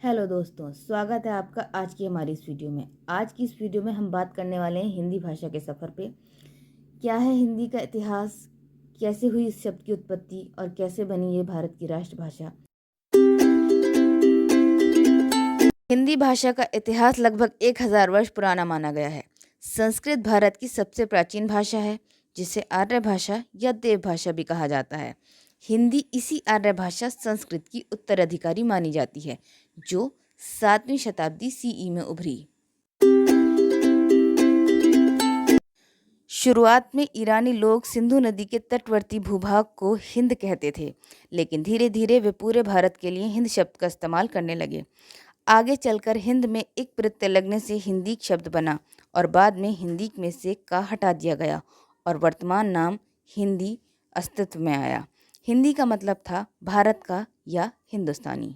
Hello दोस्तों, स्वागत है आपका आज की हमारी इस वीडियो में। आज की इस वीडियो में हम बात करने वाले हैं हिंदी भाषा के सफ़र पे। क्या है हिंदी का इतिहास, कैसे हुई इस शब्द की उत्पत्ति और कैसे बनी ये भारत की राष्ट्रभाषा। हिंदी भाषा का इतिहास लगभग 1000 वर्ष पुराना माना गया है। संस्कृत भारत की सबसे प्राचीन भाषा है, जिसे आर्य भाषा या देव भाषा भी कहा जाता है। हिंदी इसी आर्य भाषा संस्कृत की उत्तराधिकारी मानी जाती है, जो 7वीं शताब्दी सीई में उभरी। शुरुआत में ईरानी लोग सिंधु नदी के तटवर्ती भूभाग को हिंद कहते थे, लेकिन धीरे धीरे वे पूरे भारत के लिए हिंद शब्द का इस्तेमाल करने लगे। आगे चलकर हिंद में एक प्रत्यय लगने से हिंदी शब्द बना और बाद में हिंदी में से का हटा दिया गया और वर्तमान नाम हिंदी अस्तित्व में आया। हिंदी का मतलब था भारत का या हिंदुस्तानी।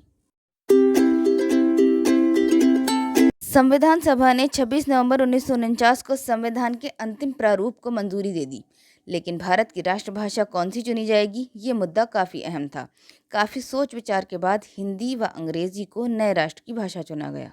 संविधान सभा ने 26 नवंबर 1949 को संविधान के अंतिम प्रारूप को मंजूरी दे दी, लेकिन भारत की राष्ट्रभाषा कौन सी चुनी जाएगी ये मुद्दा काफ़ी अहम था। काफ़ी सोच विचार के बाद हिंदी व अंग्रेजी को नए राष्ट्र की भाषा चुना गया।